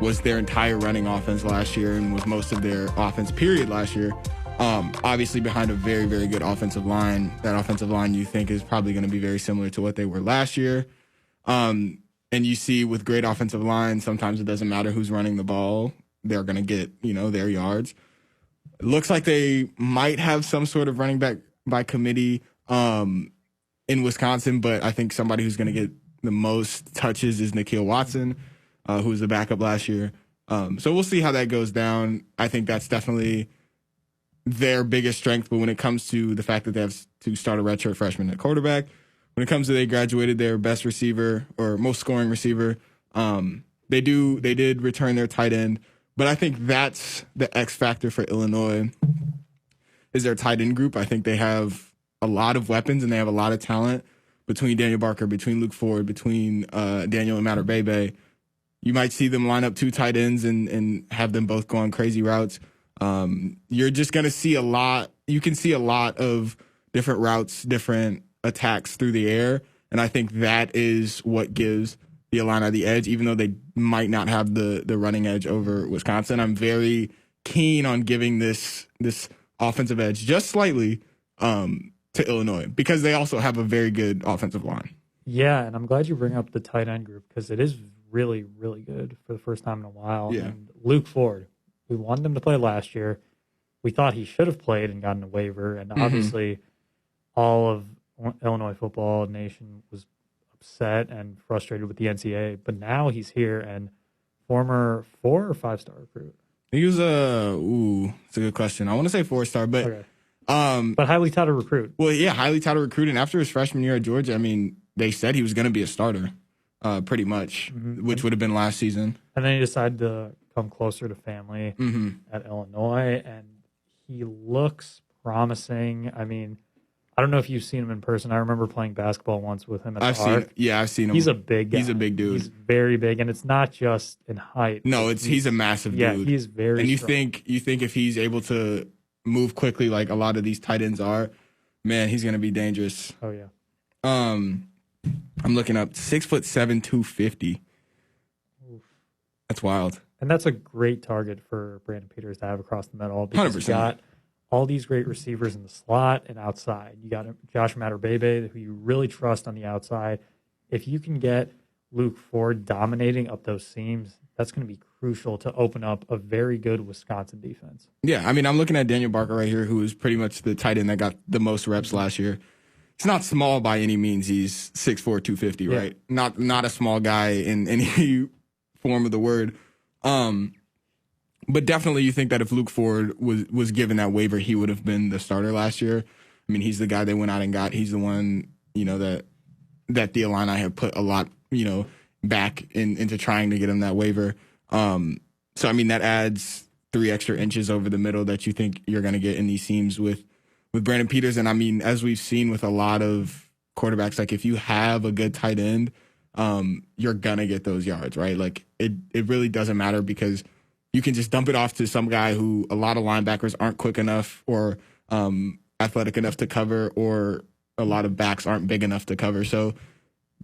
was their entire running offense last year and was most of their offense period last year. Obviously behind a very, very good offensive line. That offensive line you think is probably going to be very similar to what they were last year. And you see with great offensive line, sometimes it doesn't matter who's running the ball. They're going to get, their yards. It looks like they might have some sort of running back by committee in Wisconsin, but I think somebody who's going to get the most touches is Nikhil Watson, who was the backup last year. So we'll see how that goes down. I think that's definitely their biggest strength, but when it comes to the fact that they have to start a redshirt freshman at quarterback, when it comes to they graduated their best receiver or most scoring receiver, they did return their tight end, but I think that's the X factor for Illinois is their tight end group. I think they have a lot of weapons and they have a lot of talent between Daniel Barker, between Luke Ford, between Daniel and Matterbebe. You might see them line up two tight ends and have them both go on crazy routes. You're just going to see a lot. You can see a lot of different routes, different attacks through the air. And I think that is what gives the Illini the edge, even though they might not have the running edge over Wisconsin. I'm very keen on giving this offensive edge just slightly to Illinois because they also have a very good offensive line. Yeah, and I'm glad you bring up the tight end group because it is really, really good for the first time in a while. Yeah. And Luke Ford, we wanted him to play last year. We thought he should have played and gotten a waiver. And obviously all of Illinois football nation was upset and frustrated with the NCAA. But now he's here and former 4 or 5-star recruit. He was it's a good question. I want to say 4-star, but okay. But highly touted recruit. Well, yeah, highly touted recruit. And after his freshman year at Georgia, I mean, they said he was going to be a starter, pretty much, which would have been last season. And then he decided to come closer to family at Illinois, and he looks promising. I mean, I don't know if you've seen him in person. I remember playing basketball once with him at the Arc. I've seen him. He's a big guy. He's a big dude. He's very big, and it's not just in height. No, he's a massive dude. Yeah, he's very and you strong. think if he's able to move quickly like a lot of these tight ends are, man, he's going to be dangerous. Oh, yeah. I'm looking up 6'7", 250. Oof. That's wild. And that's a great target for Brandon Peters to have across the middle because 100%. you got all these great receivers in the slot and outside. You got Josh Matterbebe, who you really trust on the outside. If you can get Luke Ford dominating up those seams, that's going to be crucial to open up a very good Wisconsin defense. Yeah, I mean, I'm looking at Daniel Barker right here, who is pretty much the tight end that got the most reps last year. He's not small by any means. He's 6'4", 250, right? Not a small guy in any form of the word. But definitely you think that if Luke Ford was given that waiver, he would have been the starter last year. I mean, he's the guy they went out and got. He's the one, that the Illini have put a lot, back into trying to get him that waiver. So, I mean, that adds 3 extra inches over the middle that you think you're going to get in these seams with Brandon Peters. And, I mean, as we've seen with a lot of quarterbacks, like if you have a good tight end, you're going to get those yards, right? Like it really doesn't matter because you can just dump it off to some guy who a lot of linebackers aren't quick enough or athletic enough to cover, or a lot of backs aren't big enough to cover. So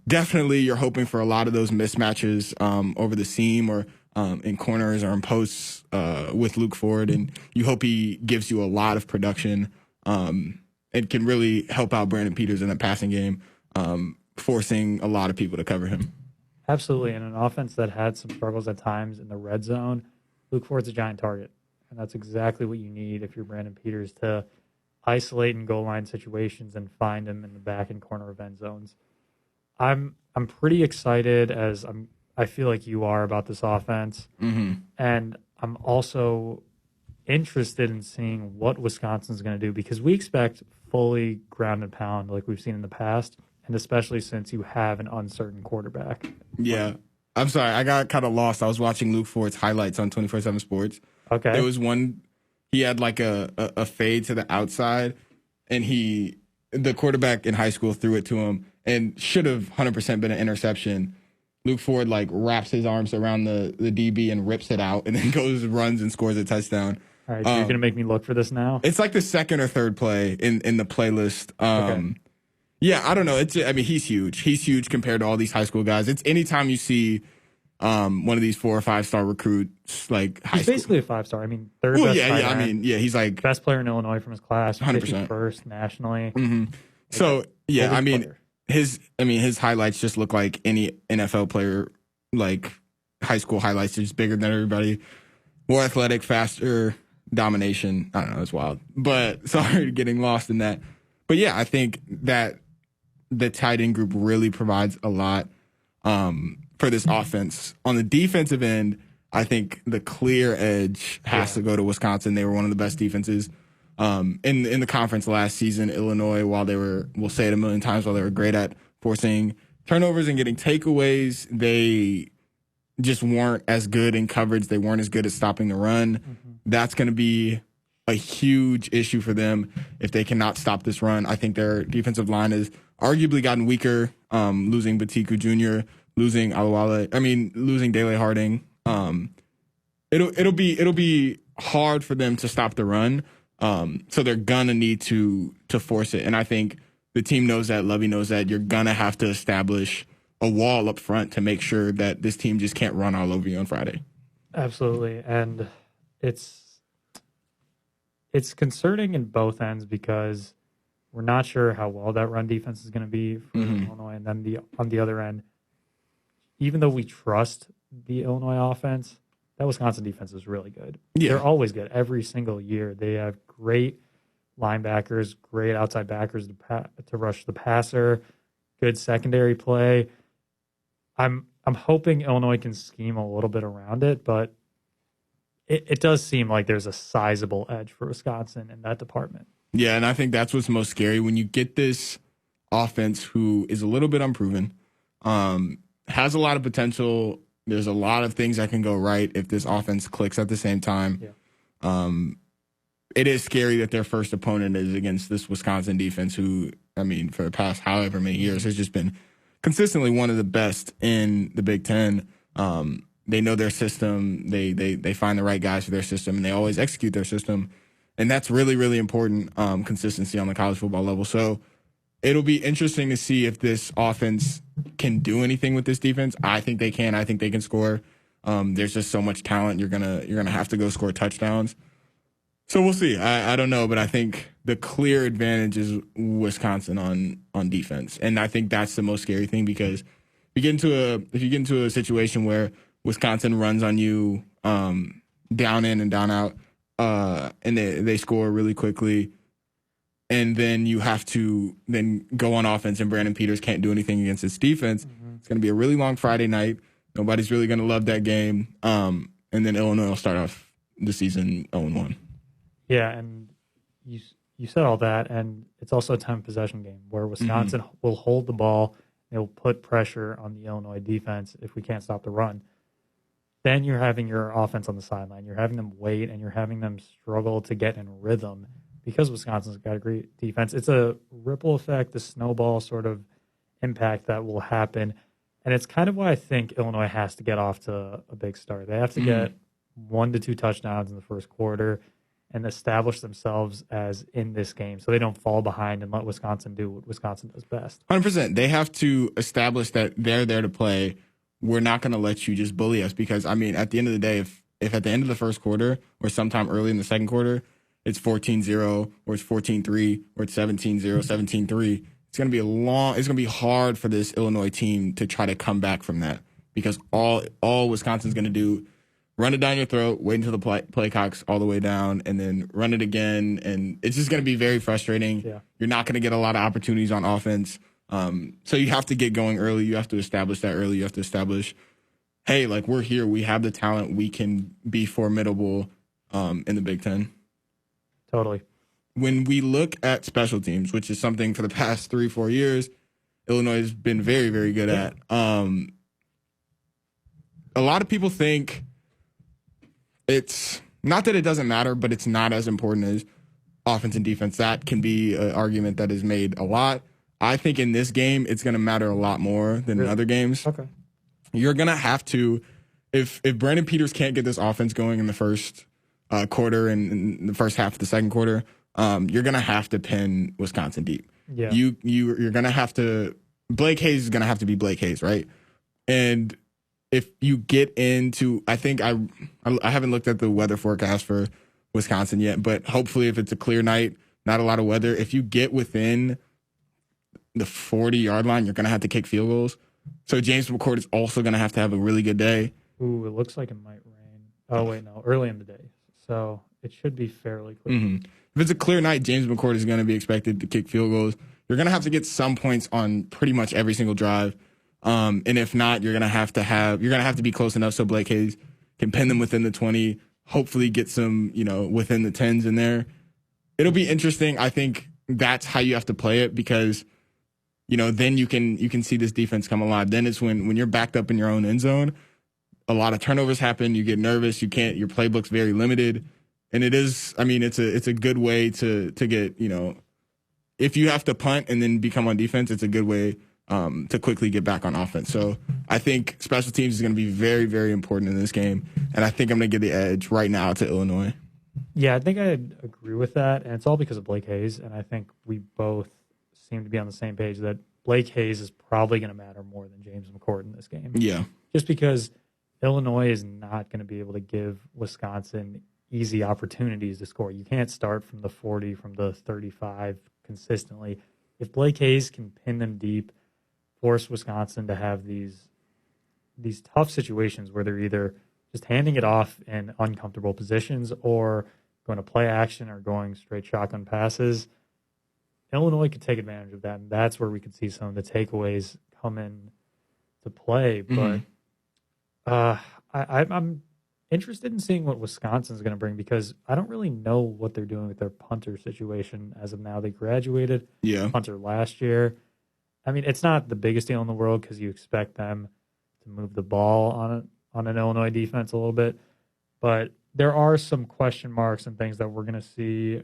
definitely you're hoping for a lot of those mismatches over the seam or in corners or in posts with Luke Ford, and you hope he gives you a lot of production and can really help out Brandon Peters in the passing game, forcing a lot of people to cover him. Absolutely. And an offense that had some struggles at times in the red zone, Luke Ford's a giant target. And that's exactly what you need if you're Brandon Peters, to isolate in goal line situations and find him in the back and corner of end zones. I'm pretty excited, as I feel like you are, about this offense. And I'm also interested in seeing what Wisconsin's going to do, because we expect fully ground and pound like we've seen in the past, and especially since you have an uncertain quarterback. Yeah. I'm sorry, I got kind of lost. I was watching Luke Ford's highlights on 24/7 Sports. Okay. There was one, he had like a fade to the outside, and the quarterback in high school threw it to him, and should have 100% been an interception. Luke Ford like wraps his arms around the DB and rips it out, and then runs and scores a touchdown. All right, so you're going to make me look for this now? It's like the second or third play in the playlist. Okay. Yeah, I don't know. He's huge. He's huge compared to all these high school guys. It's anytime you see one of these 4 or 5-star recruits, like high He's school. basically a 5-star. I mean, third Well, best yeah, tight yeah. I end, mean, yeah, he's like best player in Illinois from his class, 100%. 51st nationally. So yeah, elite I mean, player. his highlights just look like any NFL player, like high school highlights. They're just bigger than everybody, more athletic, faster, domination. I don't know, it's wild. But sorry getting lost in that. But yeah, I think that the tight end group really provides a lot for this offense. On the defensive end, I think the clear edge has to go to Wisconsin. They were one of the best defenses in the conference last season. Illinois, while they were, we'll say it a million times, while they were great at forcing turnovers and getting takeaways, they just weren't as good in coverage. They weren't as good at stopping the run. That's going to be a huge issue for them if they cannot stop this run. I think their defensive line has arguably gotten weaker, losing Batiku Jr., losing losing Dele Harding. It'll be hard for them to stop the run. So they're gonna need to force it. And I think the team knows that, Lovey knows that. You're gonna have to establish a wall up front to make sure that this team just can't run all over you on Friday. Absolutely. And it's concerning in both ends because we're not sure how well that run defense is going to be for Illinois. And then on the other end, even though we trust the Illinois offense, that Wisconsin defense is really good. Yeah. They're always good every single year. They have great linebackers, great outside backers to rush the passer, good secondary play. I'm hoping Illinois can scheme a little bit around it, but it does seem like there's a sizable edge for Wisconsin in that department. Yeah, and I think that's what's most scary when you get this offense who is a little bit unproven, has a lot of potential. There's a lot of things that can go right if this offense clicks at the same time. Yeah. It is scary that their first opponent is against this Wisconsin defense who, I mean, for the past however many years has just been consistently one of the best in the Big Ten. They know their system. They find the right guys for their system, and they always execute their system. And that's really, really important, consistency on the college football level. So it'll be interesting to see if this offense can do anything with this defense. I think they can. I think they can score. There's just so much talent. You're gonna have to go score touchdowns. So we'll see. I don't know, but I think the clear advantage is Wisconsin on defense, and I think that's the most scary thing because if you get into a situation where Wisconsin runs on you down in and down out, and they score really quickly, and then you have to then go on offense, and Brandon Peters can't do anything against its defense. It's going to be a really long Friday night. Nobody's really going to love that game. And then Illinois will start off the season 0-1. Yeah, and you said all that, and it's also a time possession game where Wisconsin will hold the ball. They'll put pressure on the Illinois defense if we can't stop the run. Then you're having your offense on the sideline. You're having them wait, and you're having them struggle to get in rhythm because Wisconsin's got a great defense. It's a ripple effect, the snowball sort of impact that will happen. And it's kind of why I think Illinois has to get off to a big start. They have to get 1 to 2 touchdowns in the first quarter and establish themselves as in this game so they don't fall behind and let Wisconsin do what Wisconsin does best. 100%. They have to establish that they're there to play. We're not going to let you just bully us because, I mean, at the end of the day, if at the end of the first quarter or sometime early in the second quarter, it's 14-0 or it's 14-3 or it's 17-0, 17-3, it's going to be hard for this Illinois team to try to come back from that because all Wisconsin's going to do, run it down your throat, wait until the play clock's all the way down, and then run it again. And it's just going to be very frustrating. Yeah. You're not going to get a lot of opportunities on offense. So you have to get going early. You have to establish that early. You have to establish, hey, like we're here. We have the talent. We can be formidable in the Big Ten. Totally. When we look at special teams, which is something for the past 3-4 years, Illinois has been very, very good at. A lot of people think it's not that it doesn't matter, but it's not as important as offense and defense. That can be an argument that is made a lot. I think in this game, it's going to matter a lot more than in other games. Okay. You're going to have to, if Brandon Peters can't get this offense going in the first quarter and in the first half of the second quarter, you're going to have to pin Wisconsin deep. Yeah. You're going to have to, Blake Hayes is going to have to be Blake Hayes, right? And if you get into, I think I haven't looked at the weather forecast for Wisconsin yet, but hopefully if it's a clear night, not a lot of weather, if you get within the 40-yard line, you're going to have to kick field goals. So James McCourt is also going to have a really good day. Ooh, it looks like it might rain. Oh, wait, no, early in the day. So it should be fairly clear. Mm-hmm. If it's a clear night, James McCourt is going to be expected to kick field goals. You're going to have to get some points on pretty much every single drive. And if not, you're going to have to be close enough so Blake Hayes can pin them within the 20, hopefully get some, within the 10s in there. It'll be interesting. I think that's how you have to play it because, then you can see this defense come alive. Then it's when you're backed up in your own end zone, a lot of turnovers happen. You get nervous. Your playbook's very limited. And it is, it's a good way to get, if you have to punt and then become on defense, it's a good way to quickly get back on offense. So I think special teams is going to be very, very important in this game. And I think I'm going to give the edge right now to Illinois. Yeah, I think I'd agree with that. And it's all because of Blake Hayes. And I think we both seem to be on the same page that Blake Hayes is probably going to matter more than James McCourt in this game. Yeah. Just because Illinois is not going to be able to give Wisconsin easy opportunities to score. You can't start from the 40, from the 35 consistently. If Blake Hayes can pin them deep, force Wisconsin to have these tough situations where they're either just handing it off in uncomfortable positions or going to play action or going straight shotgun passes, Illinois could take advantage of that, and that's where we could see some of the takeaways come in to play. But I'm interested in seeing what Wisconsin's going to bring because I don't really know what they're doing with their punter situation as of now. They graduated punter last year. It's not the biggest deal in the world because you expect them to move the ball on an Illinois defense a little bit, but there are some question marks and things that we're going to see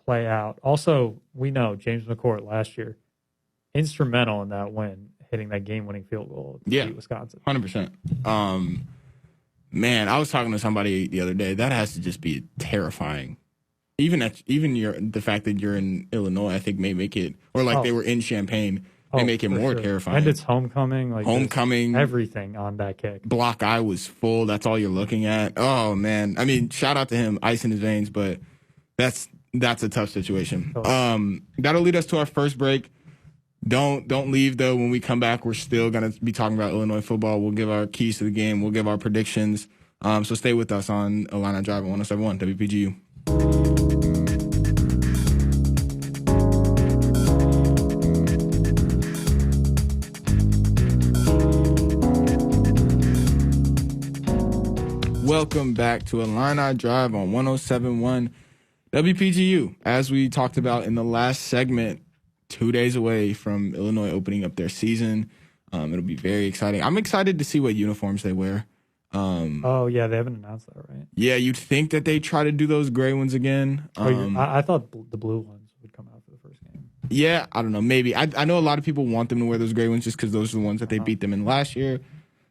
play out. Also, we know James McCourt last year, instrumental in that win, hitting that game-winning field goal to beat Wisconsin. 100%. Man, I was talking to somebody the other day. That has to just be terrifying. Even the fact that you're in Illinois, I think may make it, or they were in Champaign, may make it more terrifying. And it's homecoming, everything on that kick. Block eye was full. That's all you're looking at. Oh man, shout out to him, ice in his veins, but that's a tough situation. That'll lead us to our first break. Don't leave though. When we come back, we're still gonna be talking about Illinois football. We'll give our keys to the game. We'll give our predictions. So stay with us on Illini Drive on 107.1 WPGU. Welcome back to Illini Drive on 107.1 WPGU. As we talked about in the last segment, 2 days away from Illinois opening up their season. It'll be very exciting. I'm excited to see what uniforms they wear. They haven't announced that, right? Yeah, you'd think that they try to do those gray ones again. I thought the blue ones would come out for the first game. Yeah, I don't know.Maybe. I know a lot of people want them to wear those gray ones just because those are the ones that they beat them in last year.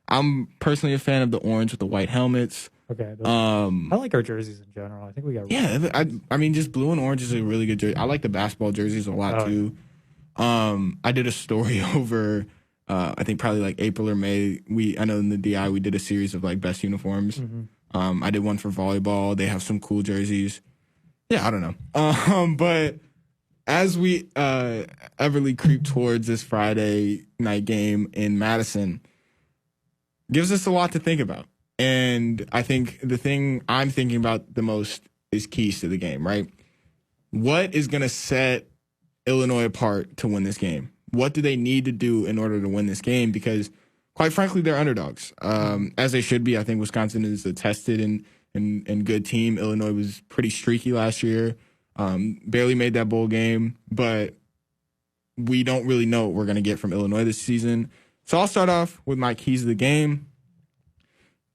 I'm personally a fan of the orange with the white helmets. Okay. I like our jerseys in general. I think we got. Yeah, just blue and orange is a really good jersey. I like the basketball jerseys a lot too. I did a story over, I think probably like April or May. I know in the DI we did a series of best uniforms. Mm-hmm. I did one for volleyball. They have some cool jerseys. Yeah, I don't know. But as we everly creep towards this Friday night game in Madison, gives us a lot to think about. And I think the thing I'm thinking about the most is keys to the game, right? What is going to set Illinois apart to win this game? What do they need to do in order to win this game? Because, quite frankly, they're underdogs, as they should be. I think Wisconsin is a tested and good team. Illinois was pretty streaky last year, barely made that bowl game, but we don't really know what we're going to get from Illinois this season. So I'll start off with my keys to the game.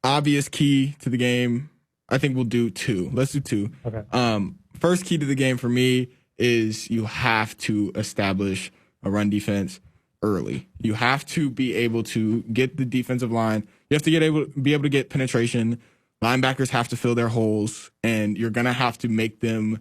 Obvious key to the game, I think we'll do two. Let's do two. Okay. First key to the game for me is you have to establish a run defense early. You have to be able to get the defensive line. You have to be able to get penetration. Linebackers have to fill their holes, and you're going to have to make them,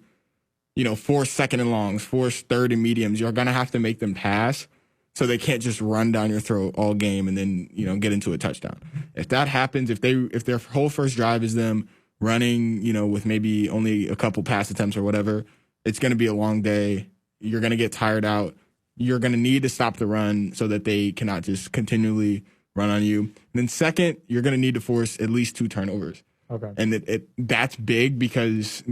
force second and longs, force third and mediums. You're going to have to make them pass. so they can't just run down your throat all game and then, get into a touchdown. If that happens, if their whole first drive is them running, with maybe only a couple pass attempts or whatever, it's going to be a long day. You're going to get tired out. You're going to need to stop the run so that they cannot just continually run on you. And then second, you're going to need to force at least 2 turnovers. Okay. And that's big because,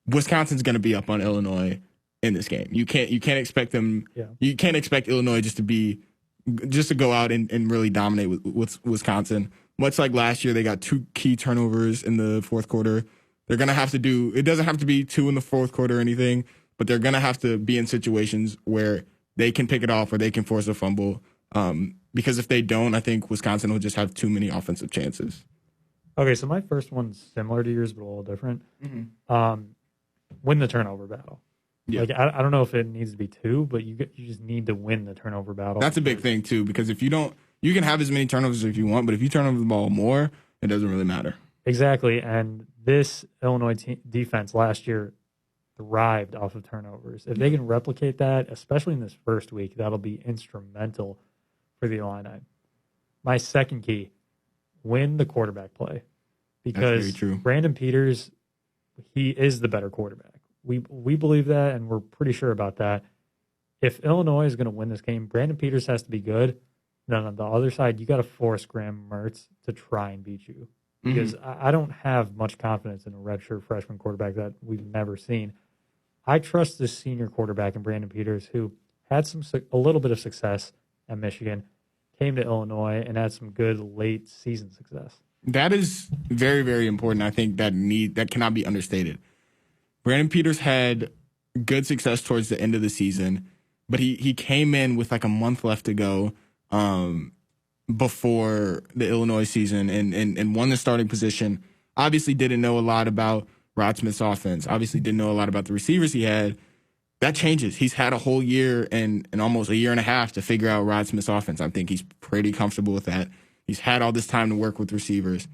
Wisconsin's going to be up on Illinois in this game. You can't expect them. Yeah. You can't expect Illinois just to go out and really dominate with Wisconsin. Much like last year, they got 2 key turnovers in the fourth quarter. They're going to have to it doesn't have to be 2 in the fourth quarter or anything, but they're going to have to be in situations where they can pick it off or they can force a fumble. Because if they don't, I think Wisconsin will just have too many offensive chances. Okay, so my first one's similar to yours, but a little different. Mm-hmm. Win the turnover battle. Yeah. Like I don't know if it needs to be 2, but you just need to win the turnover battle. That's a big thing too, because if you don't, you can have as many turnovers if you want, but if you turn over the ball more, it doesn't really matter. Exactly, and this Illinois defense last year thrived off of turnovers. If they can replicate that, especially in this first week, that'll be instrumental for the Illini. My second key: win the quarterback play, because Brendyn Peters, he is the better quarterback. We believe that, and we're pretty sure about that. If Illinois is going to win this game, Brendyn Peters has to be good. Then on the other side, you got to force Graham Mertz to try and beat you, because I don't have much confidence in a redshirt freshman quarterback that we've never seen. I trust this senior quarterback in Brendyn Peters, who had a little bit of success at Michigan, came to Illinois, and had some good late season success. That is very, very important. I think that cannot be understated. Brendyn Peters had good success towards the end of the season, but he came in with like a month left to go before the Illinois season and won the starting position. Obviously didn't know a lot about Rod Smith's offense. Obviously didn't know a lot about the receivers he had. That changes. He's had a whole year and almost a year and a half to figure out Rod Smith's offense. I think he's pretty comfortable with that. He's had all this time to work with receivers.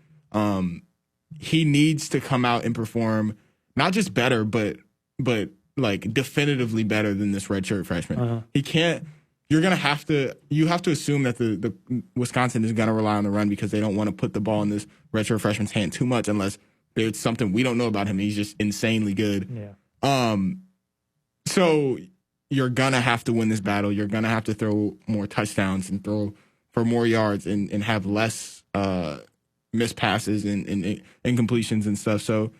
He needs to come out and perform not just better, but like definitively better than this redshirt freshman. He can't. You have to assume that the Wisconsin is going to rely on the run because they don't want to put the ball in this redshirt freshman's hand too much unless there's something we don't know about him. He's just insanely good. Yeah. So you're going to have to win this battle. You're going to have to throw more touchdowns and throw for more yards and have less missed passes and incompletions and stuff. So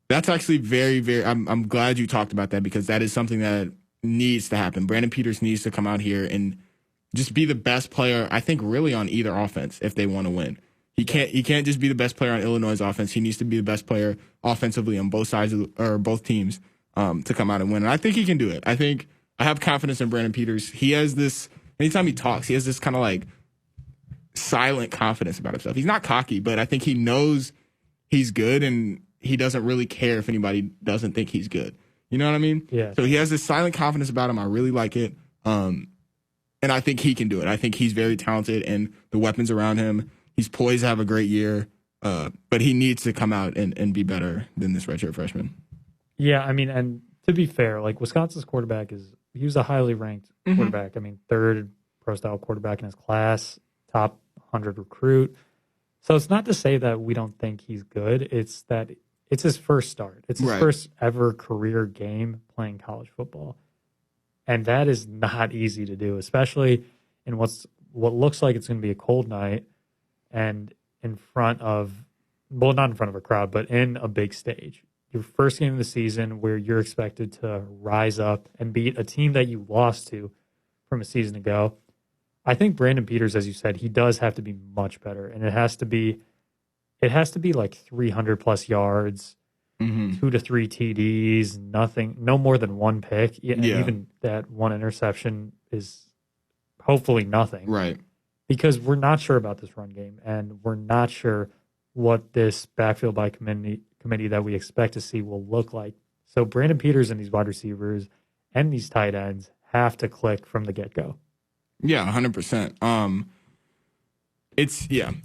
that's actually very, very. I'm glad you talked about that because that is something that needs to happen. Brendyn Peters needs to come out here and just be the best player, I think, really on either offense if they want to win. He can't just be the best player on Illinois' offense. He needs to be the best player offensively on both sides or both teams to come out and win. And I think he can do it. I have confidence in Brendyn Peters. He has this. Anytime he talks, he has this kind of like silent confidence about himself. He's not cocky, but I think he knows he's good and he doesn't really care if anybody doesn't think he's good. You know what I mean? Yeah. So he has this silent confidence about him. I really like it. And I think he can do it. I think he's very talented and the weapons around him. He's poised to have a great year. But he needs to come out and be better than this redshirt freshman. Yeah, I mean, and to be fair, like Wisconsin's quarterback he was a highly ranked quarterback. I mean, 3rd pro-style quarterback in his class, top 100 recruit. So it's not to say that we don't think he's good. It's that it's his first start. It's his first ever career game playing college football. And that is not easy to do, especially in what looks like it's going to be a cold night and in front of, well, not in front of a crowd, but in a big stage. Your first game of the season where you're expected to rise up and beat a team that you lost to from a season ago. I think Brendyn Peters, as you said, he does have to be much better. And it has to be like 300 plus yards, 2 to 3 TDs, no more than 1 pick. And even that 1 interception is hopefully nothing. Right. Because we're not sure about this run game, and we're not sure what this backfield by committee that we expect to see will look like. So Brendyn Peters and these wide receivers and these tight ends have to click from the get-go. Yeah, 100%.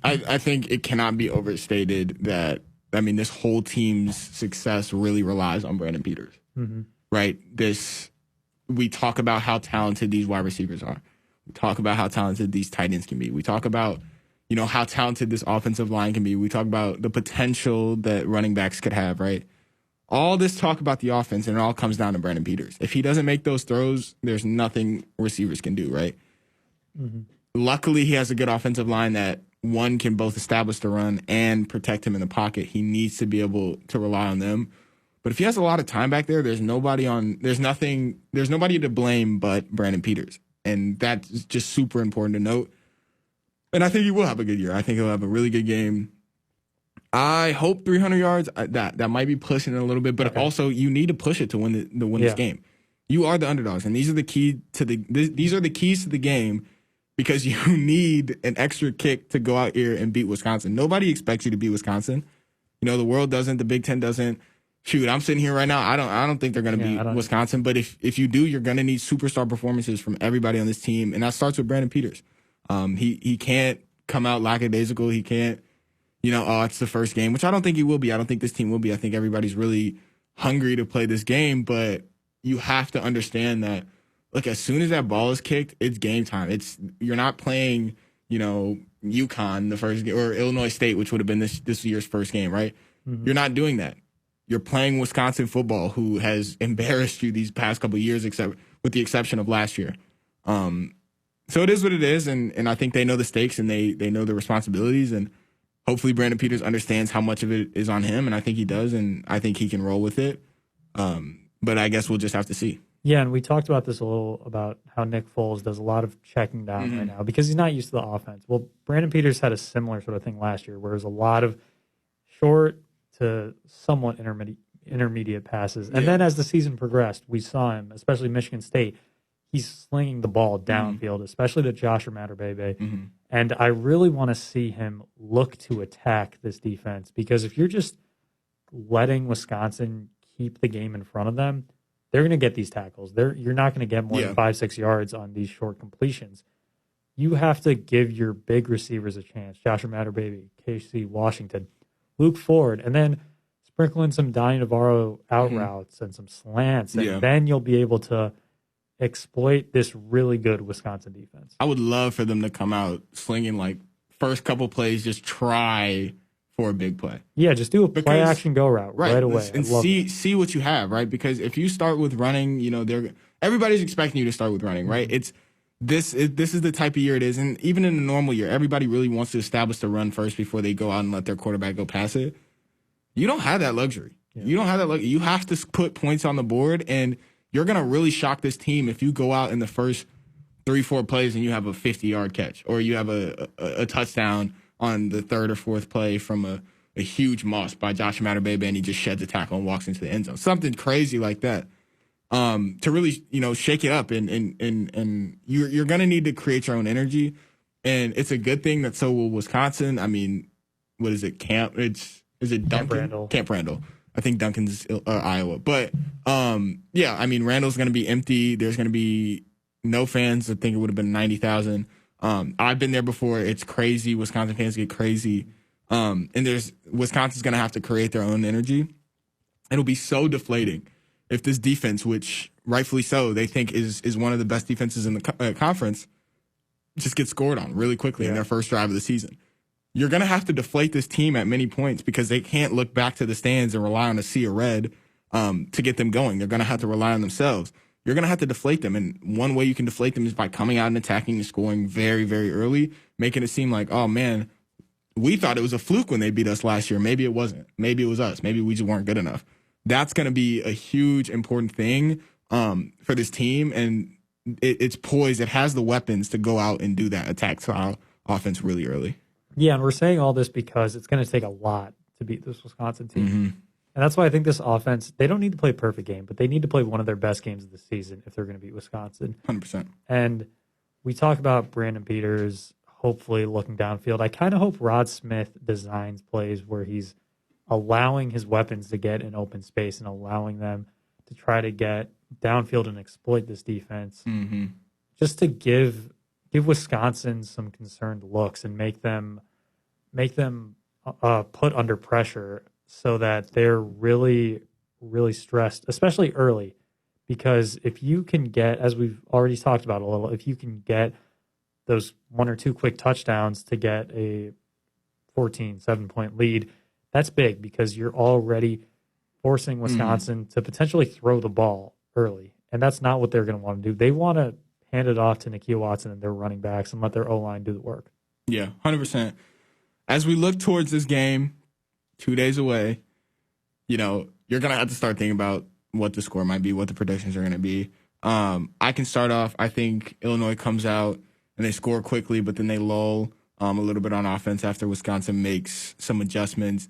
I think it cannot be overstated that, I mean, this whole team's success really relies on Brendyn Peters, right? This we talk about how talented these wide receivers are. We talk about how talented these tight ends can be. We talk about, how talented this offensive line can be. We talk about the potential that running backs could have, right? All this talk about the offense, and it all comes down to Brendyn Peters. If he doesn't make those throws, there's nothing receivers can do, right? Mm-hmm. Luckily, he has a good offensive line that, one, can both establish the run and protect him in the pocket. He needs to be able to rely on them. But if he has a lot of time back there, there's nobody to blame but Brendyn Peters. And that's just super important to note. And I think he will have a good year. I think he'll have a really good game. I hope 300 yards. That might be pushing it a little bit, but also you need to push it to win this game. You are the underdogs, and these are the keys to the game, because you need an extra kick to go out here and beat Wisconsin. Nobody expects you to beat Wisconsin. The world doesn't. The Big Ten doesn't. Shoot, I'm sitting here right now. I don't think they're going to beat Wisconsin, but if you do, you're going to need superstar performances from everybody on this team, and that starts with Brendyn Peters. He can't come out lackadaisical. He can't. It's the first game, which I don't think he will be. I don't think this team will be. I think everybody's really hungry to play this game, but you have to understand that, look, as soon as that ball is kicked, it's game time. You're not playing, UConn the first game, or Illinois State, which would have been this year's first game, right? Mm-hmm. You're not doing that. You're playing Wisconsin football, who has embarrassed you these past couple of years, except with the exception of last year. So it is what it is, and I think they know the stakes and they know the responsibilities, and hopefully Brendyn Peters understands how much of it is on him, and I think he does, and I think he can roll with it. But I guess we'll just have to see. Yeah, and we talked about this a little, about how Nick Foles does a lot of checking down right now because he's not used to the offense. Well, Brendyn Peters had a similar sort of thing last year, where it was a lot of short to somewhat intermediate passes. And then as the season progressed, we saw him, especially Michigan State, he's slinging the ball downfield, especially to Josh Imatorbhebhe. Mm-hmm. And I really want to see him look to attack this defense, because if you're just letting Wisconsin keep the game in front of them, they're going to get these tackles. You're not going to get more than 5-6 yards on these short completions. You have to give your big receivers a chance. Josh Imatorbhebhe, Casey Washington, Luke Ford, and then sprinkle in some Donnie Navarro out routes and some slants, and then you'll be able to exploit this really good Wisconsin defense. I would love for them to come out slinging, like, first couple plays, just try for a big play. Yeah, just do a play action go route right away. And see what you have, right? Because if you start with running, everybody's expecting you to start with running, right? This is the type of year it is. And even in a normal year, everybody really wants to establish the run first before they go out and let their quarterback go pass it. You don't have that luxury. Yeah. You don't have that luxury. You have to put points on the board, and you're going to really shock this team if you go out in the first 3-4 plays and you have a 50-yard catch, or you have a touchdown on the third or fourth play from a huge moss by Josh Imatorbhebhe, and he just sheds a tackle and walks into the end zone. Something crazy like that. To really, shake it up, and you're going to need to create your own energy. And it's a good thing that so will Wisconsin. I mean, what is it? Is it Duncan? Camp Randall. I think Duncan's Iowa. But, Randall's going to be empty. There's going to be no fans. I think it would have been 90,000. I've been there before. It's crazy. Wisconsin fans get crazy. And Wisconsin's going to have to create their own energy. It'll be so deflating if this defense, which rightfully so, they think is one of the best defenses in the conference, just gets scored on really quickly in their first drive of the season. You're going to have to deflate this team at many points, because they can't look back to the stands and rely on a sea of red to get them going. They're going to have to rely on themselves. You're going to have to deflate them. And one way you can deflate them is by coming out and attacking and scoring very, very early, making it seem like, oh, man, we thought it was a fluke when they beat us last year. Maybe it wasn't. Maybe it was us. Maybe we just weren't good enough. That's going to be a huge, important thing for this team. And it's poised. It has the weapons to go out and do that attack style offense really early. Yeah, and we're saying all this because it's going to take a lot to beat this Wisconsin team. Mm-hmm. And that's why I think this offense, they don't need to play a perfect game, but they need to play one of their best games of the season if they're going to beat Wisconsin. 100%. And we talk about Brendyn Peters hopefully looking downfield. I kind of hope Rod Smith designs plays where he's allowing his weapons to get in open space and allowing them to try to get downfield and exploit this defense, just to give Wisconsin some concerned looks and make them put under pressure, so that they're really, really stressed, especially early, because if you can get, as we've already talked about a little, if you can get those 1 or 2 quick touchdowns to get a 7-point lead, that's big because you're already forcing Wisconsin to potentially throw the ball early. And that's not what they're going to want to do. They want to hand it off to Nakia Watson and their running backs and let their O-line do the work. Yeah, 100%. As we look towards this game, 2 days away, you're going to have to start thinking about what the score might be, what the predictions are going to be. I can start off. I think Illinois comes out and they score quickly, but then they lull a little bit on offense after Wisconsin makes some adjustments.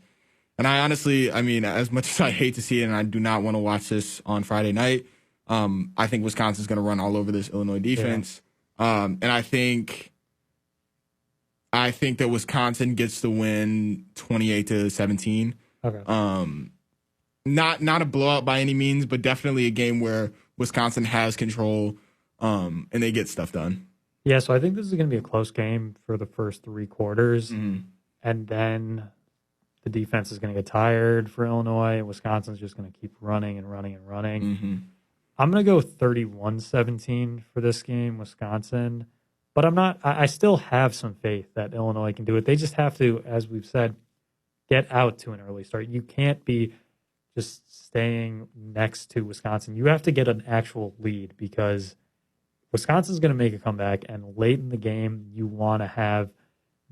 And I honestly, as much as I hate to see it and I do not want to watch this on Friday night, I think Wisconsin's going to run all over this Illinois defense. Yeah. And I think that Wisconsin gets the win 28-17. Okay. Not a blowout by any means, but definitely a game where Wisconsin has control and they get stuff done. Yeah, so I think this is going to be a close game for the first 3 quarters. Mm-hmm. And then the defense is going to get tired for Illinois. And Wisconsin's just going to keep running and running and running. Mm-hmm. I'm going to go 31-17 for this game, Wisconsin. But I still have some faith that Illinois can do it. They just have to, as we've said, get out to an early start. You can't be just staying next to Wisconsin. You have to get an actual lead because Wisconsin's going to make a comeback, and late in the game, you want to have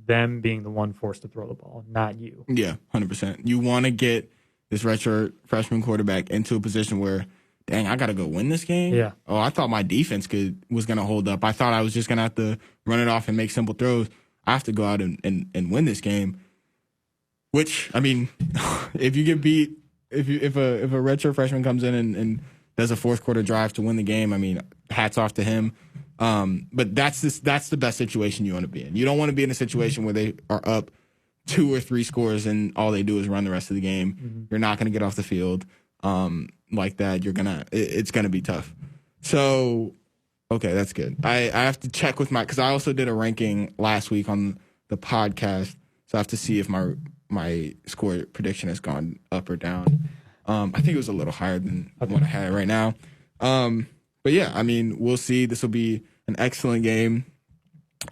them being the one forced to throw the ball, not you. Yeah, 100%. You want to get this redshirt freshman quarterback into a position where, dang, I got to go win this game? Yeah. Oh, I thought my defense was going to hold up. I thought I was just going to have to run it off and make simple throws. I have to go out and win this game. Which, if you get beat, if a redshirt freshman comes in and does a fourth quarter drive to win the game, hats off to him. But that's the best situation you want to be in. You don't want to be in a situation where they are up 2 or 3 scores and all they do is run the rest of the game. Mm-hmm. You're not going to get off the field like that. It's going to be tough. So, okay, that's good. I have to check with because I also did a ranking last week on the podcast, so I have to see if my score prediction has gone up or down. I think it was a little higher than what I had right now. But yeah, we'll see. This will be an excellent game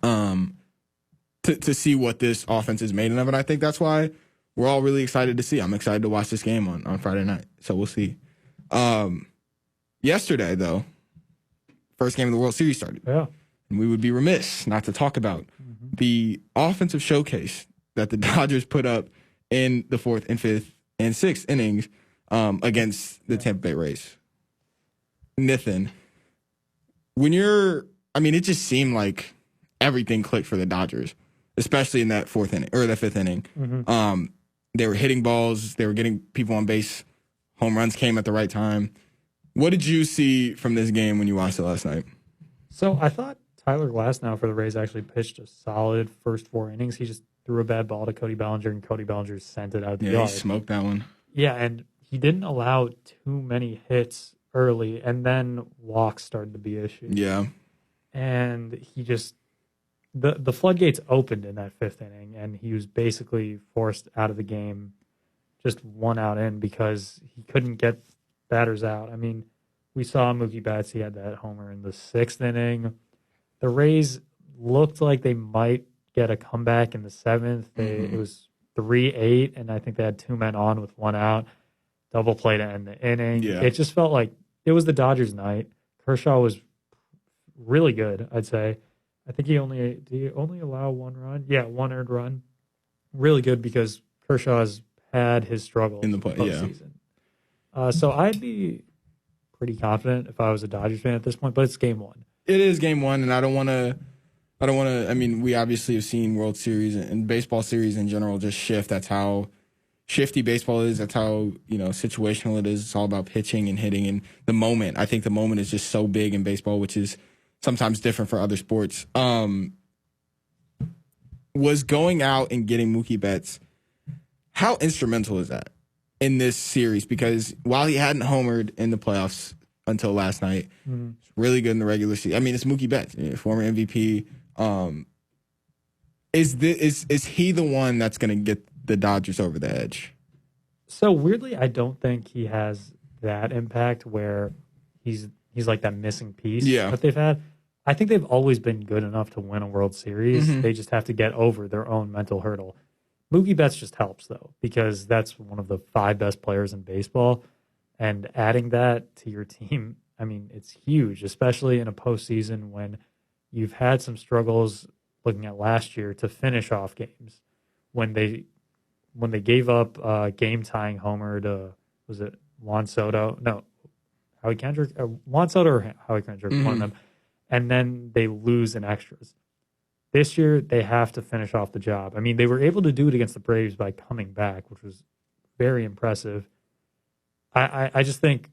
to see what this offense is made of. And I think that's why we're all really excited to see. I'm excited to watch this game on Friday night. So we'll see. Yesterday, though, first game of the World Series started. Yeah. And we would be remiss not to talk about the offensive showcase that the Dodgers put up in the 4th and 5th and 6th innings against the Tampa Bay Rays. Nithin, it just seemed like everything clicked for the Dodgers, especially in that 4th inning or that 5th inning. Mm-hmm. They were hitting balls. They were getting people on base. Home runs came at the right time. What did you see from this game when you watched it last night? So I thought Tyler Glasnow for the Rays actually pitched a solid first 4 innings. He just threw a bad ball to Cody Bellinger, and Cody Bellinger sent it out the yard. He smoked that one. Yeah, and he didn't allow too many hits early, and then walks started to be issues. Yeah. And he just the floodgates opened in that 5th inning, and he was basically forced out of the game just 1 out in because he couldn't get batters out. We saw Mookie Betts. He had that homer in the 6th inning. The Rays looked like they might get a comeback in the 7th. It was 3-8, and I think they had 2 men on with 1 out. Double play to end the inning. Yeah. It just felt like it was the Dodgers' night. Kershaw was really good, I'd say. I think did he only allow 1 run? Yeah, 1 earned run. Really good because Kershaw has had his struggles in the postseason. Yeah. So I'd be pretty confident if I was a Dodgers fan at this point, but it's game 1. It is game 1, and I don't want to. We obviously have seen World Series and baseball series in general just shift. That's how shifty baseball is. That's how, situational it is. It's all about pitching and hitting and the moment. I think the moment is just so big in baseball, which is sometimes different for other sports. Was going out and getting Mookie Betts, how instrumental is that in this series? Because while he hadn't homered in the playoffs until last night, really good in the regular season. It's Mookie Betts, former MVP. Is he the one that's going to get the Dodgers over the edge? So weirdly, I don't think he has that impact where he's like that missing piece Yeah. that they've had. I think they've always been good enough to win a World Series. Mhm. They just have to get over their own mental hurdle. Mookie Betts just helps, though, because that's one of the 5 best players in baseball. And adding that to your team, I mean, it's huge, especially in a postseason when you've had some struggles looking at last year to finish off games. When they gave up game-tying homer to, was it Juan Soto? No, Howie Kendrick? Juan Soto or Howie Kendrick, one of them. And then they lose in extras. This year, they have to finish off the job. I mean, they were able to do it against the Braves by coming back, which was very impressive. I just think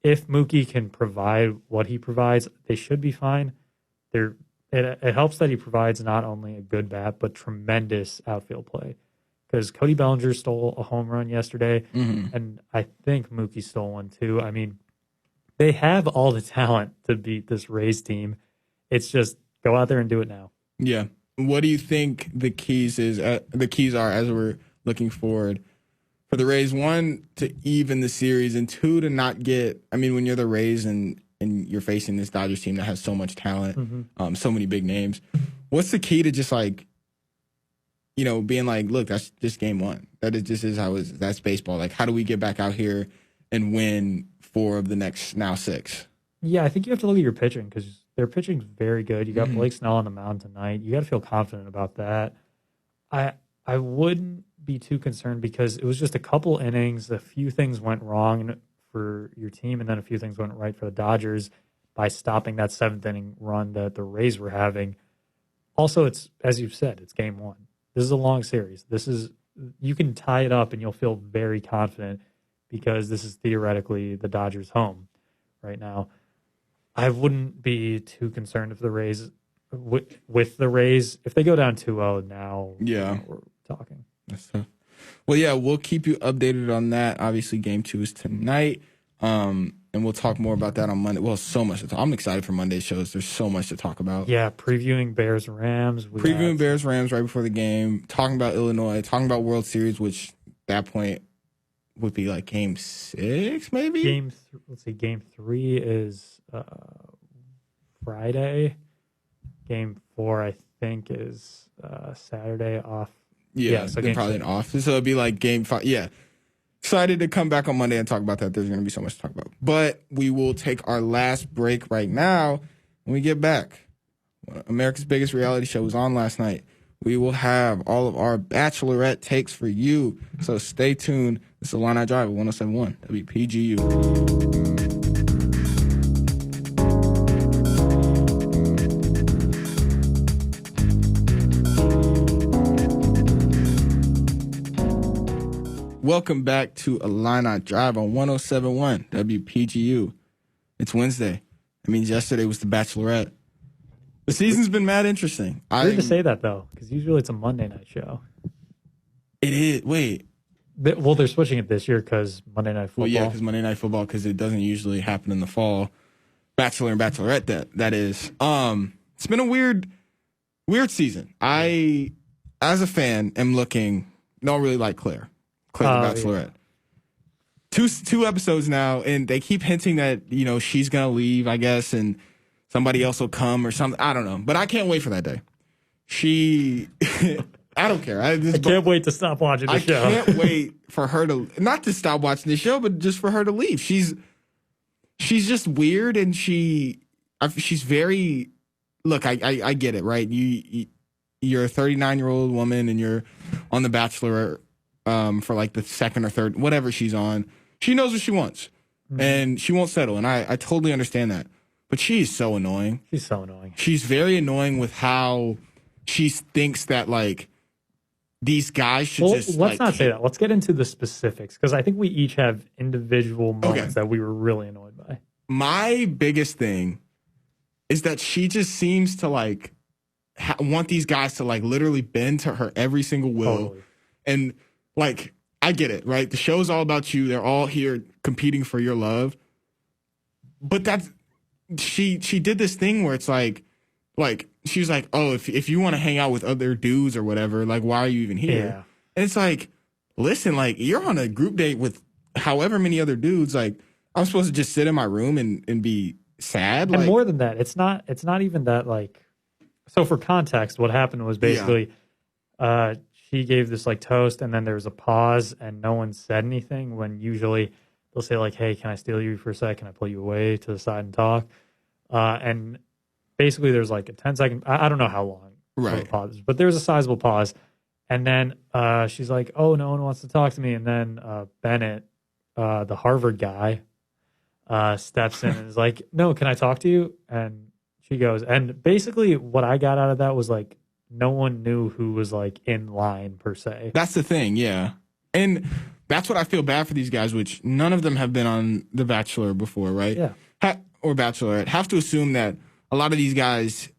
if Mookie can provide what he provides, they should be fine. It helps that he provides not only a good bat, but tremendous outfield play. Because Cody Bellinger stole a home run yesterday, and I think Mookie stole one too. I mean, they have all the talent to beat this Rays team. It's just go out there and do it now. Yeah. What do you think the keys are as we're looking forward for the Rays? 1, to even the series, and 2, to not get. I mean, when you're the Rays and you're facing this Dodgers team that has so much talent, so many big names, what's the key to just like, being like, look, that's just game 1. Just is how that's baseball. Like, how do we get back out here and win 4 of the next now 6? Yeah, I think you have to look at your pitching because their pitching's very good. You got Blake Snell on the mound tonight. You got to feel confident about that. I wouldn't be too concerned because it was just a couple innings. A few things went wrong for your team, and then a few things went right for the Dodgers by stopping that 7th inning run that the Rays were having. Also, it's, as you've said, it's game 1. This is a long series. You can tie it up and you'll feel very confident because this is theoretically the Dodgers' home right now. I wouldn't be too concerned if the Rays, with the Rays, if they go down 2-0 now, we're talking. That's tough. Well, yeah, we'll keep you updated on that. Obviously, game 2 is tonight, and we'll talk more about that on Monday. Well, so much to talk. I'm excited for Monday's shows. There's so much to talk about. Yeah, previewing Bears-Rams. Bears-Rams right before the game, talking about Illinois, talking about World Series, which at that point would be like game 6, maybe? Game 3 is Friday. Game 4, I think, is Saturday off. Yeah, so they're probably off. So it'll be like game 5. Yeah. Excited to come back on Monday and talk about that. There's going to be so much to talk about. But we will take our last break right now. When we get back, America's Biggest Reality Show was on last night. We will have all of our Bachelorette takes for you. So stay tuned. This is Illini Drive at 107.1 WPGU. Welcome back to Illini Drive on 107.1 WPGU. It's Wednesday. That means yesterday was the Bachelorette. The season's been mad interesting. Weird to say that, though, because usually it's a Monday night show. It is. Wait. Well, they're switching it this year because Monday Night Football. Well, yeah, because Monday Night Football, because it doesn't usually happen in the fall. Bachelor and Bachelorette, that is. It's been a weird season. I, as a fan, don't really like Claire the Bachelorette. Yeah. Two episodes now, and they keep hinting that, she's going to leave, I guess, and somebody else will come or something. I don't know. But I can't wait for that day. I don't care. I can't wait to stop watching the show. I can't wait for her not to stop watching the show, but just for her to leave. She's just weird, and she's very. Look, I get it, right? You're a 39-year-old woman, and you're on The Bachelor for like the 2nd or 3rd, whatever she's on. She knows what she wants, and she won't settle, and I totally understand that. But she's so annoying. She's so annoying. She's very annoying with how she thinks that like. These guys should let's not say that. Let's get into the specifics because I think we each have individual moments that we were really annoyed by. My biggest thing is that she just seems to like want these guys to like literally bend to her every single will. Totally. And like, I get it, right? The show's all about you. They're all here competing for your love. But she did this thing where it's like she was like, oh, if you want to hang out with other dudes or whatever, like, why are you even here? Yeah. And it's like, listen, like, you're on a group date with however many other dudes. Like, I'm supposed to just sit in my room and be sad. And like, more than that, it's not even that like. So for context, what happened was basically, she gave this like toast, and then there was a pause, and no one said anything. When usually they'll say like, "Hey, can I steal you for a sec? Can I pull you away to the side and talk?" And basically, there's like a 10-second. I don't know how long the pause is, but there's a sizable pause, and then she's like, "Oh, no one wants to talk to me," and then Bennett, the Harvard guy, steps in and is like, "No, can I talk to you?" And she goes, and basically what I got out of that was like, no one knew who was like in line per se. That's the thing, yeah. And that's what I feel bad for these guys, which none of them have been on The Bachelor before, right? Yeah. Or Bachelorette. Have to assume that a lot of these guys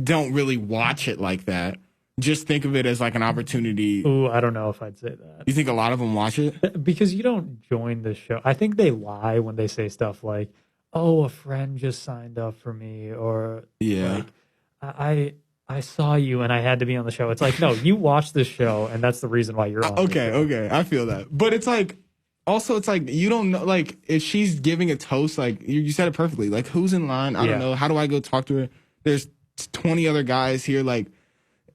don't really watch it like that. Just think of it as like an opportunity. Ooh, I don't know if I'd say that. You think a lot of them watch it? Because you don't join the show. I think they lie when they say stuff like, "Oh, a friend just signed up for me," or like, I saw you and I had to be on the show. It's like, no, you watch the show and that's the reason why you're on. Okay. I feel that. But it's like, also, it's like, you don't know, like, if she's giving a toast, like, you said it perfectly. Like, who's in line? I don't know. How do I go talk to her? There's 20 other guys here. Like,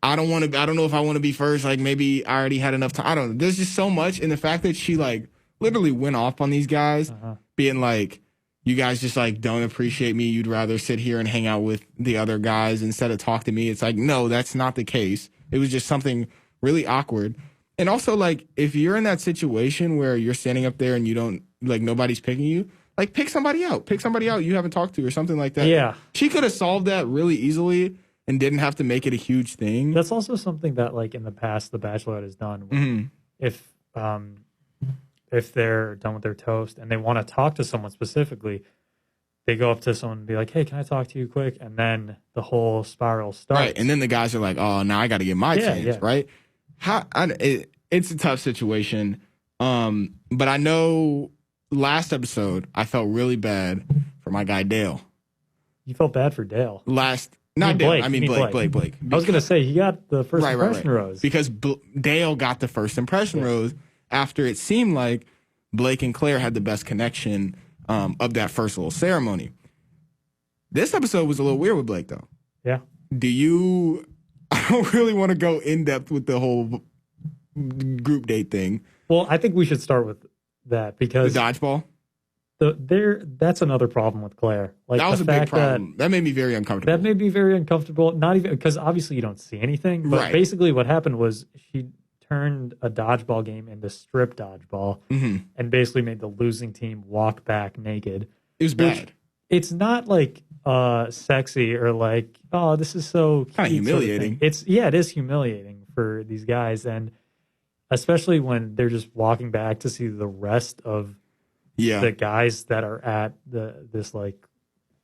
I don't know if I want to be first. Like, maybe I already had enough time. I don't know. There's just so much. And the fact that she, like, literally went off on these guys, being like, you guys just like don't appreciate me. You'd rather sit here and hang out with the other guys instead of talk to me. It's like, no, that's not the case. It was just something really awkward. And also, like, if you're in that situation where you're standing up there and you don't, like, nobody's picking you, like, pick somebody out. Pick somebody out you haven't talked to or something like that. Yeah. She could have solved that really easily and didn't have to make it a huge thing. That's also something that, like, in the past, The Bachelorette has done. If they're done with their toast and they want to talk to someone specifically, they go up to someone and be like, "Hey, can I talk to you quick?" And then the whole spiral starts. Right. And then the guys are like, "Oh, now I got to get my chance," right? It's a tough situation. But I know last episode, I felt really bad for my guy, Dale. You felt bad for Dale? Blake. Blake. I was going to say, he got the first impression rose. Because Dale got the first impression rose after it seemed like Blake and Claire had the best connection of that first little ceremony. This episode was a little weird with Blake, though. Yeah. I don't really want to go in depth with the whole group date thing. Well, I think we should start with that because the dodgeball. That's another problem with Claire. Like, that was a big problem. That made me very uncomfortable. Not even because obviously you don't see anything, but basically what happened was she turned a dodgeball game into strip dodgeball and basically made the losing team walk back naked. It was bad. It's not like sexy or like, oh, this is so kind of humiliating. It is humiliating for these guys, and especially when they're just walking back to see the rest of the guys that are at this like,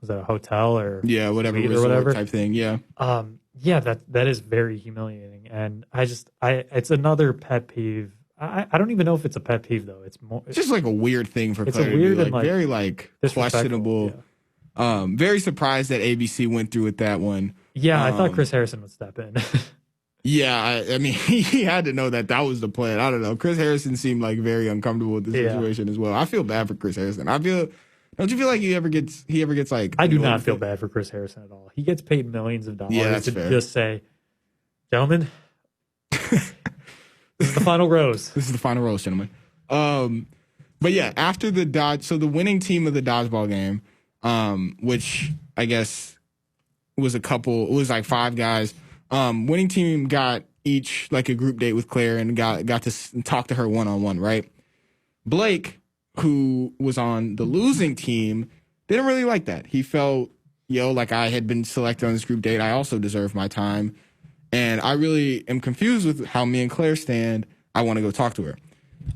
was that a hotel or whatever resort type thing? That is very humiliating, and it's another pet peeve. I don't even know if it's a pet peeve though. It's just like a weird thing for Claire to do, like very like questionable. Very surprised that ABC went through with that one. Yeah, I thought Chris Harrison would step in. I mean, he had to know that was the plan. I don't know. Chris Harrison seemed like very uncomfortable with the situation as well. I feel bad for Chris Harrison. Don't you feel like he ever gets like? I do not feel bad for Chris Harrison at all. He gets paid millions of dollars to fair. Just say, "Gentlemen, this is the final rose. This is the final rose, gentlemen." But yeah, after the winning team of the dodgeball game, which I guess was it was like 5 guys. Winning team got each like a group date with Claire and got to talk to her one-on-one, right? Blake, who was on the losing team, didn't really like that. He felt, like I had been selected on this group date. I also deserve my time. And I really am confused with how me and Claire stand. I want to go talk to her.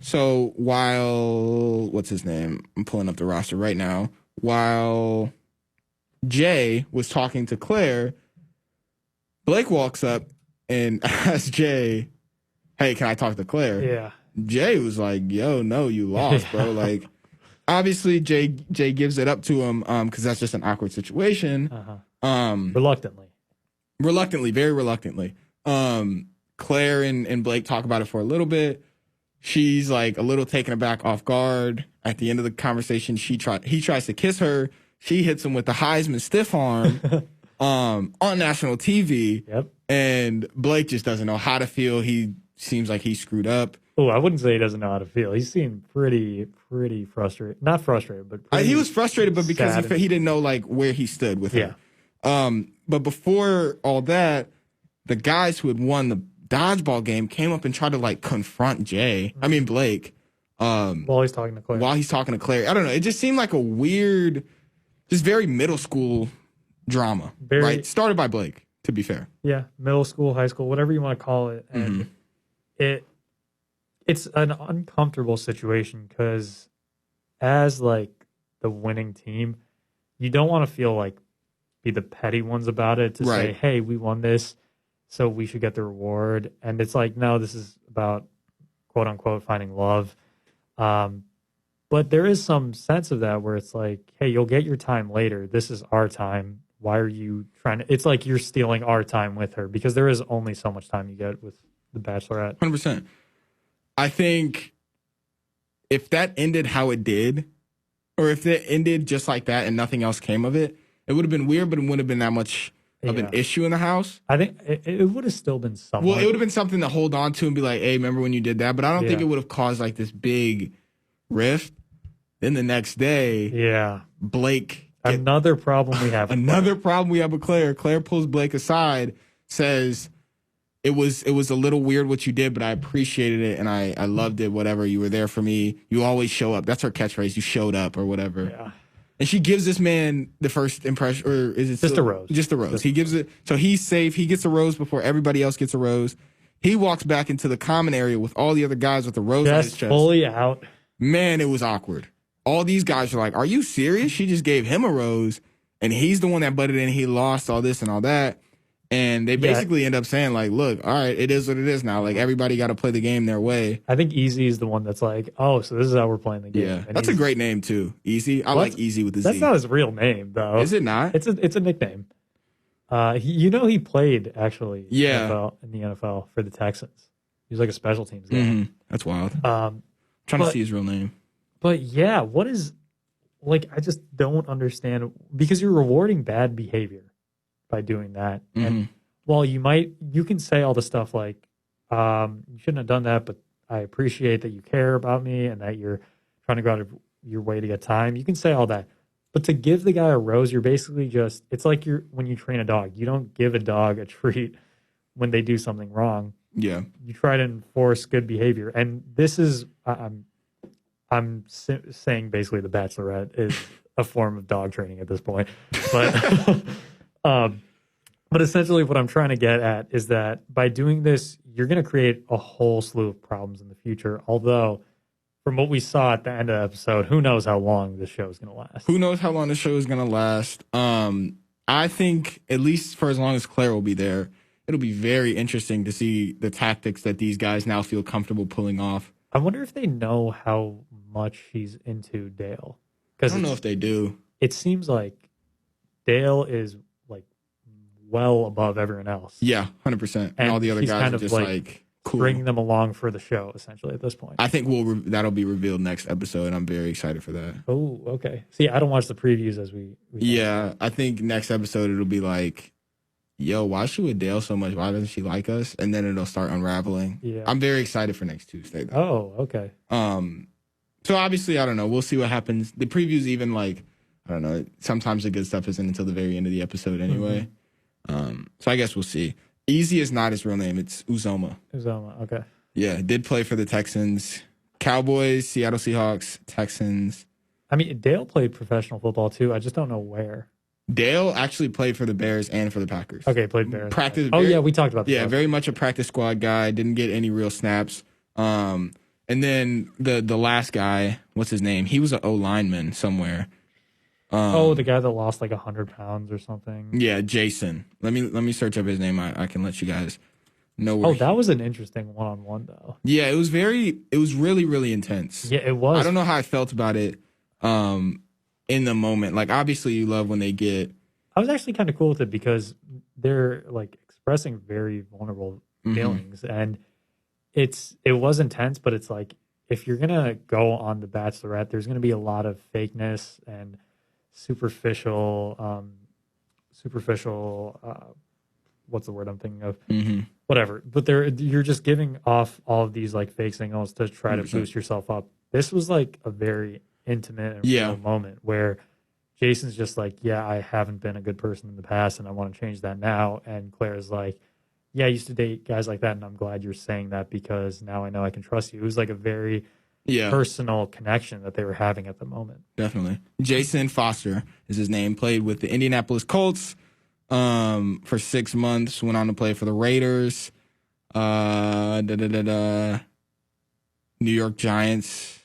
So while, what's his name? I'm pulling up the roster right now. While Jay was talking to Claire, Blake walks up and asks Jay, "Hey, can I talk to Claire?" Yeah. Jay was like, "Yo, no, you lost, bro." Like, obviously, Jay gives it up to him because that's just an awkward situation. Reluctantly, very reluctantly. Claire and Blake talk about it for a little bit. She's like a little taken aback, off guard. At the end of the conversation, he tries to kiss her. She hits him with the Heisman stiff arm on national TV. Yep. And Blake just doesn't know how to feel. He seems like he screwed up. Oh, I wouldn't say he doesn't know how to feel. He seemed pretty frustrated. Not frustrated, but He was frustrated, but because he didn't know like where he stood with her. But before all that, the guys who had won the dodgeball game came up and tried to like confront Blake. While he's talking to Claire. I don't know. It just seemed like a weird, just very middle school drama. Right? Started by Blake, to be fair. Yeah, middle school, high school, whatever you want to call it. And it's an uncomfortable situation because as like the winning team, you don't want to feel like be the petty ones about it to say, hey, we won this, so we should get the reward. And it's like, no, this is about quote unquote finding love. But there is some sense of that where it's like, hey, you'll get your time later. This is our time. Why are you trying to? It's like you're stealing our time with her because there is only so much time you get with the Bachelorette. 100%. I think if that ended how it did, or if it ended just like that and nothing else came of it, it would have been weird, but it wouldn't have been that much of an issue in the house. I think it would have still been something. Well, it would have been something to hold on to and be like, hey, remember when you did that? But I don't think it would have caused like this big rift. Then the next day, Blake. Another problem we have. Another problem we have with Claire. Claire pulls Blake aside, says, it was a little weird what you did, but I appreciated it and I loved it, whatever. You were there for me. You always show up. That's her catchphrase. You showed up or whatever. Yeah. And she gives this man the first impression, or is it just a rose? Just a rose. He gives it, so he's safe. He gets a rose before everybody else gets a rose. He walks back into the common area with all the other guys with the rose on his chest. Fully out. Man, it was awkward. All these guys are like, are you serious? She just gave him a rose, and he's the one that butted in. He lost all this and all that. And they basically end up saying, like, look, all right, it is what it is now. Like, everybody got to play the game their way. I think Easy is the one that's like, oh, so this is how we're playing the game. Yeah, and that's a great name, too. Easy. I like Easy with the Z. That's not his real name, though. Is it not? It's a nickname. He played, actually, in the NFL for the Texans. He was like a special teams guy. Mm-hmm. That's wild. Trying to see his real name. But, yeah, what is, like, I just don't understand, because you're rewarding bad behavior by doing that. Mm-hmm. And while you can say all the stuff like, you shouldn't have done that, but I appreciate that you care about me and that you're trying to go out of your way to get time. You can say all that. But to give the guy a rose, you're basically just, it's like when you train a dog. You don't give a dog a treat when they do something wrong. Yeah. You try to enforce good behavior. And this is, I'm saying basically the Bachelorette is a form of dog training at this point. But but essentially what I'm trying to get at is that by doing this, you're going to create a whole slew of problems in the future. Although, from what we saw at the end of the episode, who knows how long this show is going to last? Who knows how long the show is going to last? I think at least for as long as Claire will be there, it'll be very interesting to see the tactics that these guys now feel comfortable pulling off. I wonder if they know how much she's into Dale. I don't know if they do. It seems like Dale is like well above everyone else. Yeah, 100%. And all the other guys are just like cool. Bringing them along for the show, essentially, at this point. I think that'll be revealed next episode, and I'm very excited for that. Oh, okay. See, I don't watch the previews as we yeah, I think next episode it'll be like, yo, why is she with Dale so much? Why doesn't she like us? And then it'll start unraveling. Yeah. I'm very excited for next Tuesday, though. Oh, okay. So obviously, I don't know. We'll see what happens. The previews even like, I don't know. Sometimes the good stuff isn't until the very end of the episode anyway. Mm-hmm. So I guess we'll see. Easy is not his real name. It's Uzoma. Uzoma, okay. Yeah, did play for the Texans, Cowboys, Seattle Seahawks, Texans. I mean, Dale played professional football too. I just don't know where. Dale actually played for the Bears and for the Packers. Okay, played Bears. Practice. Yeah, we talked about that. Yeah, very much a practice squad guy. Didn't get any real snaps. And then the last guy, what's his name? He was an O lineman somewhere. The guy that lost like 100 pounds or something. Yeah, Jason. Let me search up his name. I can let you guys know. That was an interesting one-on-one though. Yeah, it was really, really intense. Yeah, it was. I don't know how I felt about it in the moment. Like, obviously you love when they get. I was actually kind of cool with it because they're like expressing very vulnerable feelings, and it was intense, but it's like if you're gonna go on The Bachelorette, there's gonna be a lot of fakeness and superficial. What's the word I'm thinking of? Whatever. But you're just giving off all of these like fake signals to try to 100%. boost yourself up. This was like a very intimate and real moment where Jason's just like, yeah, I haven't been a good person in the past and I want to change that now. And Claire's like, yeah, I used to date guys like that and I'm glad you're saying that because now I know I can trust you. It was like a very personal connection that they were having at the moment. Definitely. Jason Foster is his name. Played with the Indianapolis Colts for 6 months. Went on to play for the Raiders, New York Giants.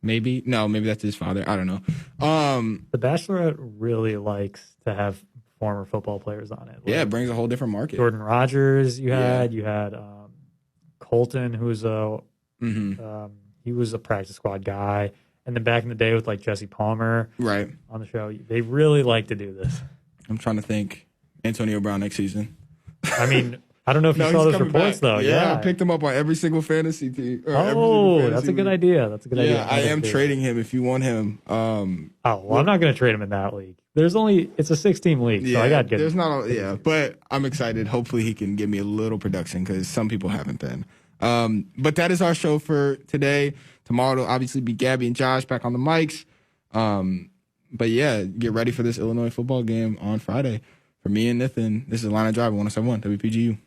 Maybe that's his father. I don't know. The Bachelorette really likes to have former football players on it. Like, it brings a whole different market. Jordan Rogers, you had Colton, who was he was a practice squad guy, and then back in the day with like Jesse Palmer, right, on the show. They really like to do this. I'm trying to think. Antonio Brown next season. I mean, I don't know if you saw those reports, though. Yeah, I picked him up on every single fantasy team. That's a good idea. That's a good idea. Yeah, I am trading him if you want him. I'm not going to trade him in that league. It's a 6-team league, so I got good. But I'm excited. Hopefully he can give me a little production because some people haven't been. But that is our show for today. Tomorrow will obviously be Gabby and Josh back on the mics. But yeah, get ready for this Illinois football game on Friday. For me and Nithin, this is Line of Drive 107.1 WPGU.